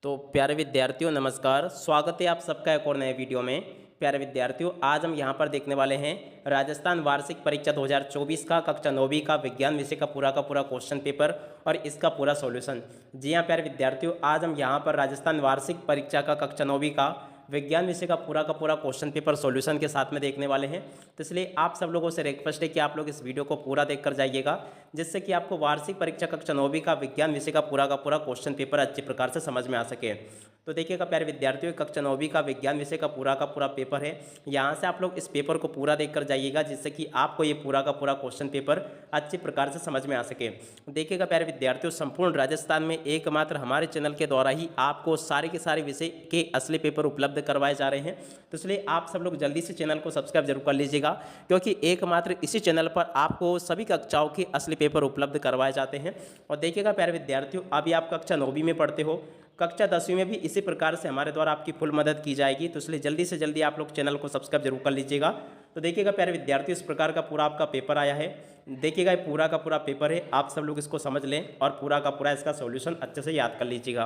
तो प्यारे विद्यार्थियों नमस्कार, स्वागत है आप सबका एक और नए वीडियो में। प्यारे विद्यार्थियों, आज हम यहाँ पर देखने वाले हैं राजस्थान वार्षिक परीक्षा 2024 का कक्षा 9वीं का विज्ञान विषय का पूरा क्वेश्चन पेपर और इसका पूरा सॉल्यूशन। जी हाँ प्यारे विद्यार्थियों, आज हम यहाँ पर राजस्थान वार्षिक परीक्षा का कक्षा 9वीं का विज्ञान विषय का पूरा क्वेश्चन पेपर सॉल्यूशन के साथ में देखने वाले हैं। तो इसलिए आप सब लोगों से रिक्वेस्ट है कि आप लोग इस वीडियो को पूरा देखकर जाइएगा, जिससे कि आपको वार्षिक परीक्षा कक्षा 9वीं का विज्ञान विषय का पूरा क्वेश्चन पेपर अच्छे प्रकार से समझ में आ सके। तो देखिएगा प्यारे विद्यार्थियों, कक्षा 9वीं का विज्ञान विषय का पूरा पेपर है। यहाँ से आप लोग इस पेपर को पूरा देखकर जाइएगा, जिससे कि आपको ये पूरा क्वेश्चन पेपर अच्छे प्रकार से समझ में आ सके। देखिएगा प्यारे विद्यार्थियों, संपूर्ण राजस्थान में एकमात्र हमारे चैनल के द्वारा ही आपको सारे के सारे विषय के असली पेपर उपलब्ध करवाए जा रहे हैं। तो इसलिए आप सब लोग जल्दी से चैनल को सब्सक्राइब जरूर कर लीजिएगा, क्योंकि एकमात्र इसी चैनल पर आपको सभी कक्षाओं के असली पेपर उपलब्ध करवाए जाते हैं। और देखिएगा प्यारे विद्यार्थियों, अभी आप कक्षा 9वीं में पढ़ते हो, कक्षा 10वीं में भी इसी प्रकार से हमारे द्वारा आपकी फुल मदद की जाएगी। तो इसलिए जल्दी से जल्दी आप लोग चैनल को सब्सक्राइब जरूर कर लीजिएगा। तो देखिएगा प्यारे विद्यार्थियों, इस प्रकार का पूरा आपका पेपर आया है। देखिएगा ये पूरा का पूरा पेपर है, आप सब लोग इसको समझ लें और पूरा का पूरा इसका सॉल्यूशन अच्छे से याद कर लीजिएगा।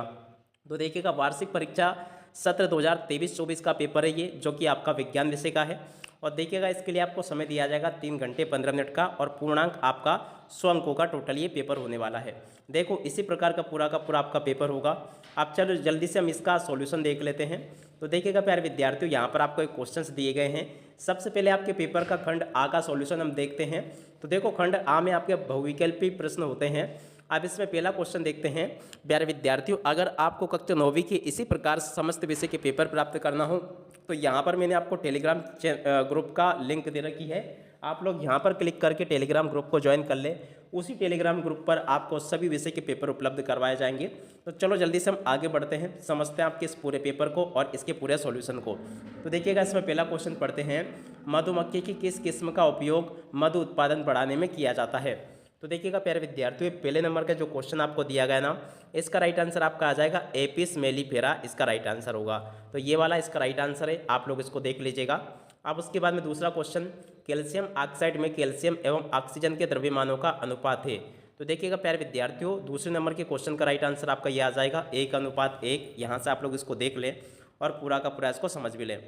तो देखिएगा वार्षिक परीक्षा सत्र 2023-24 का पेपर है ये, जो कि आपका विज्ञान विषय का है। और देखिएगा इसके लिए आपको समय दिया जाएगा 3 घंटे 15 मिनट का, और पूर्णांक आपका 100 अंकों का टोटल ये पेपर होने वाला है। देखो इसी प्रकार का पूरा आपका पेपर होगा। अब चलो जल्दी से हम इसका सॉल्यूशन देख लेते हैं। तो देखिएगा प्यारे विद्यार्थियों, यहाँ पर आपको एक क्वेश्चंस दिए गए हैं। सबसे पहले आपके पेपर का खंड आ का सॉल्यूशन हम देखते हैं। तो देखो खंड आ में आपके बहुविकल्पी प्रश्न होते हैं। अब इसमें पहला क्वेश्चन देखते हैं। प्यारे विद्यार्थियों, अगर आपको कक्षा 9वीं के इसी प्रकार समस्त विषय के पेपर प्राप्त करना हो, तो यहाँ पर मैंने आपको टेलीग्राम ग्रुप का लिंक दे रखी है। आप लोग यहाँ पर क्लिक करके टेलीग्राम ग्रुप को ज्वाइन कर लें। उसी टेलीग्राम ग्रुप पर आपको सभी विषय के पेपर उपलब्ध करवाए जाएंगे। तो चलो जल्दी से हम आगे बढ़ते हैं, समझते हैं आपके इस पूरे पेपर को और इसके पूरे सॉल्यूशन को। तो देखिएगा इसमें पहला क्वेश्चन पढ़ते हैं। मधुमक्खी की किस किस्म का उपयोग मधु उत्पादन बढ़ाने में किया जाता है? तो देखिएगा प्यारे विद्यार्थियों, पहले नंबर का जो क्वेश्चन आपको दिया गया ना, इसका राइट आंसर आपका आ जाएगा एपिस मेलिफेरा, इसका राइट आंसर होगा। तो ये वाला इसका राइट आंसर है, आप लोग इसको देख लीजिएगा। अब उसके बाद में दूसरा क्वेश्चन, कैल्शियम ऑक्साइड में कैल्शियम एवं ऑक्सीजन के द्रव्यमानों का अनुपात है। तो देखिएगा प्यारे विद्यार्थियों, दूसरे नंबर के क्वेश्चन का राइट आंसर आपका ये आ जाएगा 1:1। यहाँ से आप लोग इसको देख लें और पूरा का पूरा इसको समझ भी लें।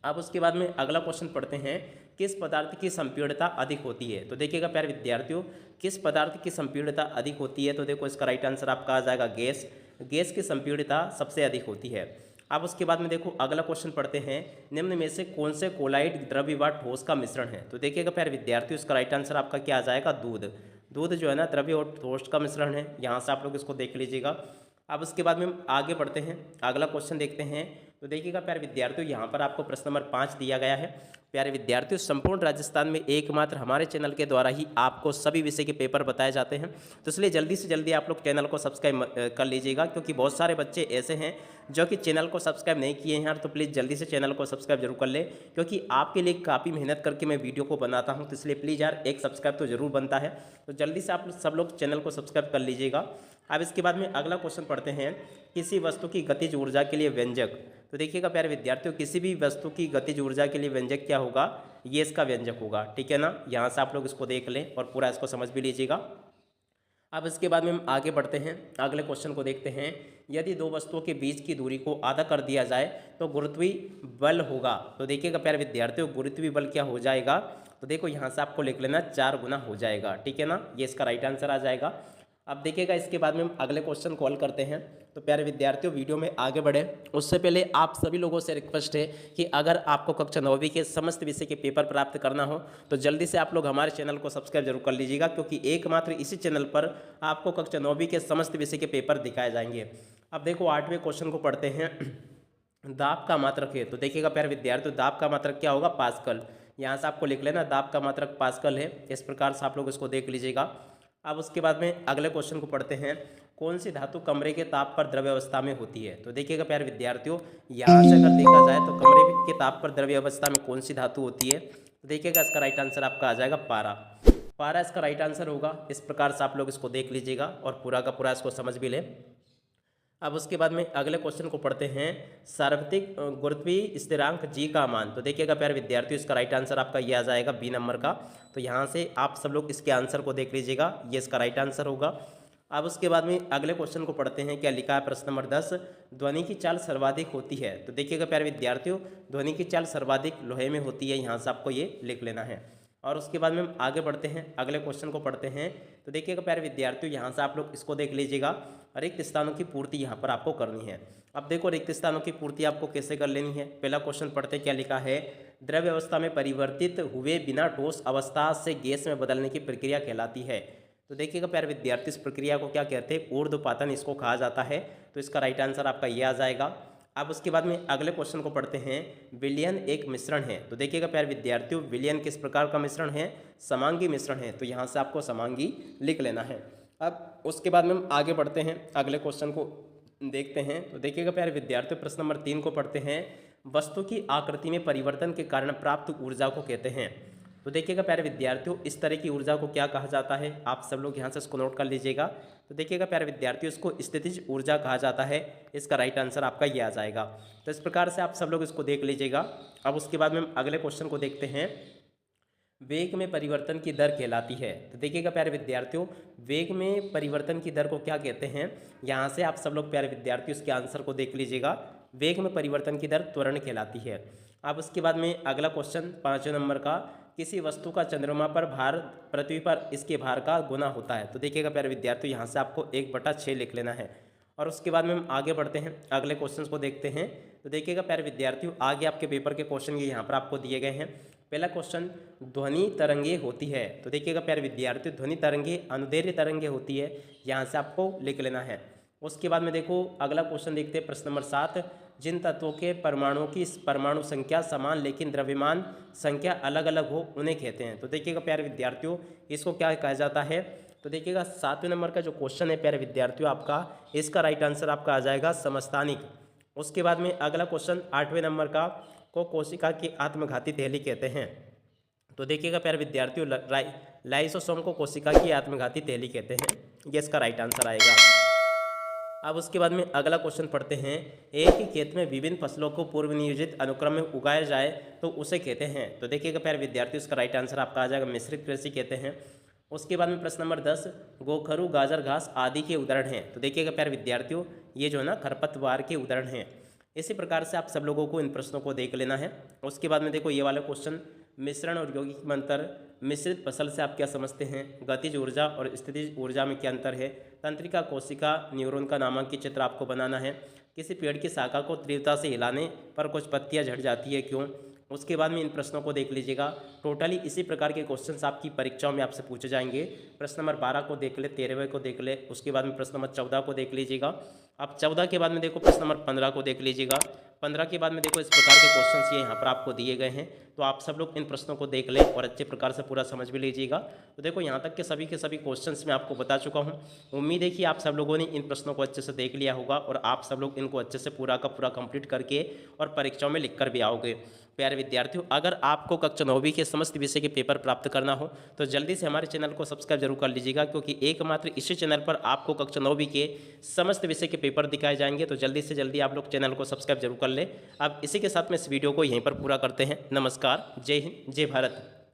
अब उसके बाद में अगला क्वेश्चन पढ़ते हैं, किस पदार्थ की संपीड़ितता अधिक होती है? तो देखिएगा प्यारे विद्यार्थियों, किस पदार्थ की संपीड़ितता अधिक होती है? तो देखो इसका राइट आंसर आपका आ जाएगा गैस। गैस की संपीड़ितता सबसे अधिक होती है। अब उसके बाद में देखो अगला क्वेश्चन पढ़ते हैं, निम्न में से कौन से कोलाइड द्रव्य व ठोस का मिश्रण है? तो देखिएगा प्यारे विद्यार्थियों, इसका राइट आंसर आपका क्या आ जाएगा? दूध। दूध जो है ना द्रव्य और ठोस का मिश्रण है। यहाँ से आप लोग इसको देख लीजिएगा। अब उसके बाद में हम आगे बढ़ते हैं, अगला क्वेश्चन देखते हैं। तो देखिएगा प्यारे विद्यार्थियों, यहाँ पर आपको प्रश्न नंबर 5 दिया गया है। प्यारे विद्यार्थियों, संपूर्ण राजस्थान में एकमात्र हमारे चैनल के द्वारा ही आपको सभी विषय के पेपर बताए जाते हैं। तो इसलिए जल्दी से जल्दी आप लोग चैनल को सब्सक्राइब कर लीजिएगा, क्योंकि बहुत सारे बच्चे ऐसे हैं जो कि चैनल को सब्सक्राइब नहीं किए हैं यार। तो प्लीज़ जल्दी से चैनल को सब्सक्राइब जरूर कर ले, क्योंकि आपके लिए काफ़ी मेहनत करके मैं वीडियो को बनाता हूँ। तो इसलिए प्लीज़ यार एक सब्सक्राइब तो जरूर बनता है। तो जल्दी से आप सब लोग चैनल को सब्सक्राइब कर लीजिएगा। अब इसके बाद में अगला क्वेश्चन पढ़ते हैं, किसी वस्तु की गतिज ऊर्जा के लिए व्यंजक। तो देखिएगा प्यारे विद्यार्थियों, किसी भी वस्तु की गतिज ऊर्जा के लिए व्यंजक क्या होगा? ये इसका व्यंजक होगा, ठीक है ना। यहाँ से आप लोग इसको देख लें और पूरा इसको समझ भी लीजिएगा। अब इसके बाद में हम आगे बढ़ते हैं, अगले क्वेश्चन को देखते हैं। यदि दो वस्तुओं के बीच की दूरी को आधा कर दिया जाए तो गुरुत्वीय बल होगा। तो देखिएगा प्यारे विद्यार्थियों, गुरुत्वीय बल क्या हो जाएगा? तो देखो यहाँ से आपको लिख लेना 4 गुना हो जाएगा, ठीक है ना। ये इसका राइट आंसर आ जाएगा। अब देखिएगा इसके बाद में हम अगले क्वेश्चन कॉल करते हैं। तो प्यारे विद्यार्थियों, वीडियो में आगे बढ़े उससे पहले आप सभी लोगों से रिक्वेस्ट है कि अगर आपको कक्षा 9वीं के समस्त विषय के पेपर प्राप्त करना हो तो जल्दी से आप लोग हमारे चैनल को सब्सक्राइब जरूर कर लीजिएगा, क्योंकि एकमात्र इसी चैनल पर आपको कक्षा 9वीं के समस्त विषय के पेपर दिखाए जाएंगे। अब देखो 8वें क्वेश्चन को पढ़ते हैं, दाब का मात्रक है। तो देखिएगा प्यारे विद्यार्थियों, दाब का मात्रक क्या होगा? पास्कल। यहाँ से आपको लिख लेना दाब का मात्रक पास्कल है। इस प्रकार से आप लोग इसको देख लीजिएगा। अब उसके बाद में अगले क्वेश्चन को पढ़ते हैं, कौन सी धातु कमरे के ताप पर द्रव्य अवस्था में होती है? तो देखिएगा प्यारे विद्यार्थियों, यहाँ से अगर देखा जाए तो कमरे के ताप पर द्रव्य अवस्था में कौन सी धातु होती है? तो देखिएगा इसका राइट आंसर आपका आ जाएगा पारा। पारा इसका राइट आंसर होगा। इस प्रकार से आप लोग इसको देख लीजिएगा और पूरा का पूरा इसको समझ भी लें। अब उसके बाद में अगले क्वेश्चन को पढ़ते हैं, सार्वत्रिक गुरुत्वीय स्थिरांक जी का मान। तो देखिएगा प्यारे विद्यार्थियों, इसका राइट आंसर आपका ये आ जाएगा बी नंबर का। तो यहाँ से आप सब लोग इसके आंसर को देख लीजिएगा, ये इसका राइट आंसर होगा। अब उसके बाद में अगले क्वेश्चन को पढ़ते हैं। क्या लिखा है प्रश्न नंबर 10, ध्वनि की चाल सर्वाधिक होती है। तो देखिएगा प्यारे विद्यार्थियों, ध्वनि की चाल सर्वाधिक लोहे में होती है, यहाँ से आपको ये लिख लेना है। और उसके बाद में हम आगे बढ़ते हैं, अगले क्वेश्चन को पढ़ते हैं। तो देखिएगा प्यारे विद्यार्थियों, यहाँ से आप लोग इसको देख लीजिएगा, रिक्त स्थानों की पूर्ति यहाँ पर आपको करनी है। अब देखो रिक्त स्थानों की पूर्ति आपको कैसे कर लेनी है। पहला क्वेश्चन पढ़ते, क्या लिखा है, द्रव्य अवस्था में परिवर्तित हुए बिना ठोस अवस्था से गैस में बदलने की प्रक्रिया कहलाती है। तो देखिएगा प्यारे विद्यार्थी, इस प्रक्रिया को क्या कहते हैं, ऊर्ध्वपातन इसको कहा जाता है। तो इसका राइट आंसर आपका ये आ जाएगा। अब उसके बाद में अगले क्वेश्चन को पढ़ते हैं। विलयन एक मिश्रण है। तो देखिएगा प्यारे विद्यार्थियों, विलयन किस प्रकार का मिश्रण है, समांगी मिश्रण है। तो यहाँ से आपको समांगी लिख लेना है। अब उसके बाद में हम आगे बढ़ते हैं, अगले क्वेश्चन को देखते हैं। तो देखिएगा प्यारे विद्यार्थियों, प्रश्न नंबर 3 को पढ़ते हैं। वस्तु की आकृति में परिवर्तन के कारण प्राप्त ऊर्जा को कहते हैं। तो देखिएगा प्यारे विद्यार्थियों, इस तरह की ऊर्जा को क्या कहा जाता है, आप सब लोग यहाँ से इसको नोट कर लीजिएगा। तो देखिएगा प्यारे विद्यार्थियों, इसको स्थितिज ऊर्जा कहा जाता है। इसका राइट आंसर आपका ये आ जाएगा। तो इस प्रकार से आप सब लोग इसको देख लीजिएगा। अब उसके बाद में हम अगले क्वेश्चन को देखते हैं। वेग में परिवर्तन की दर कहलाती है। तो देखिएगा प्यारे विद्यार्थियों, वेग में परिवर्तन की दर को क्या कहते हैं, यहाँ से आप सब लोग प्यारे विद्यार्थियों इसके आंसर को देख लीजिएगा। वेग में परिवर्तन की दर त्वरण कहलाती है। अब उसके बाद में अगला क्वेश्चन 5वें नंबर का, किसी वस्तु का चंद्रमा पर भार पृथ्वी पर इसके भार का गुना होता है। तो देखिएगा प्यारे विद्यार्थियों, यहाँ से आपको 1/6 लिख लेना है। और उसके बाद में हम आगे बढ़ते हैं, अगले क्वेश्चन को देखते हैं। तो देखिएगा प्यारे विद्यार्थियों, आगे आपके पेपर के क्वेश्चन ये यहाँ पर आपको दिए गए हैं। पहला क्वेश्चन, ध्वनि तरंगे होती है। तो देखिएगा प्यारे विद्यार्थियों, ध्वनि तरंगे अनुदैर्घ्य तरंगे होती है, यहाँ से आपको लिख लेना है। उसके बाद में देखो अगला क्वेश्चन देखते हैं, प्रश्न नंबर 7, जिन तत्वों के परमाणुओं की परमाणु संख्या समान लेकिन द्रव्यमान संख्या अलग अलग हो उन्हें कहते हैं। तो देखिएगा प्यारे विद्यार्थियों, इसको क्या कहा जाता है। तो देखिएगा 7वें नंबर का जो क्वेश्चन है प्यारे विद्यार्थियों आपका, इसका राइट आंसर आपका आ जाएगा समस्थानिक। उसके बाद में अगला क्वेश्चन 8वें नंबर का, को कोशिका की आत्मघाती थैली कहते हैं। तो देखिएगा प्यारे विद्यार्थियों, लाइसोसोम को कोशिका की आत्मघाती थैली कहते हैं, ये इसका राइट आंसर आएगा। अब उसके बाद में अगला क्वेश्चन पढ़ते हैं। एक ही खेत में विभिन्न फसलों को पूर्व नियोजित अनुक्रम में उगाया जाए तो उसे कहते हैं। तो देखिएगा प्यारे विद्यार्थियों, इसका राइट आंसर आपका आ जाएगा मिश्रित कृषि कहते हैं। उसके बाद में प्रश्न नंबर 10, गोखरू गाजर घास आदि के उदाहरण हैं। तो देखिएगा प्यारे विद्यार्थियों, ये जो है ना खरपतवार के उदाहरण हैं। इसी प्रकार से आप सब लोगों को इन प्रश्नों को देख लेना है। उसके बाद में देखो ये वाला क्वेश्चन, मिश्रण और यौगिक में अंतर, मिश्रित फसल से आप क्या समझते हैं, गतिज ऊर्जा और स्थितिज ऊर्जा में क्या अंतर है, तंत्रिका कोशिका न्यूरॉन का नामांकित चित्र आपको बनाना है, किसी पेड़ की शाखा को तीव्रता से हिलाने पर कुछ पत्तियां झड़ जाती है क्यों। उसके बाद में इन प्रश्नों को देख लीजिएगा। टोटली इसी प्रकार के क्वेश्चंस आपकी परीक्षाओं में आपसे पूछे जाएंगे। प्रश्न नंबर 12 को देख ले, 13वें को देख ले, उसके बाद में प्रश्न नंबर 14 को देख लीजिएगा। अब 14 के बाद में देखो प्रश्न नंबर 15 को देख लीजिएगा। 15 के बाद में देखो इस प्रकार के क्वेश्चंस ये यहाँ पर आपको दिए गए हैं। तो आप सब लोग इन प्रश्नों को देख लें और अच्छे प्रकार से पूरा समझ भी लीजिएगा। तो देखो यहाँ तक के सभी क्वेश्चंस मैं आपको बता चुका हूँ। उम्मीद है कि आप सब लोगों ने इन प्रश्नों को अच्छे से देख लिया होगा और आप सब लोग इनको अच्छे से पूरा का पूरा कंप्लीट करके और परीक्षाओं में लिख कर भी आओगे। प्यारे विद्यार्थियों, अगर आपको कक्षा 9वीं के समस्त विषय के पेपर प्राप्त करना हो तो जल्दी से हमारे चैनल को सब्सक्राइब जरूर कर लीजिएगा, क्योंकि एकमात्र इसी चैनल पर आपको कक्षा 9वीं के समस्त विषय के पेपर दिखाए जाएंगे। तो जल्दी से जल्दी आप लोग चैनल को सब्सक्राइब जरूर कर लें। अब इसी के साथ में इस वीडियो को यहीं पर पूरा करते हैं। नमस्कार, जय हिंद, जय भारत।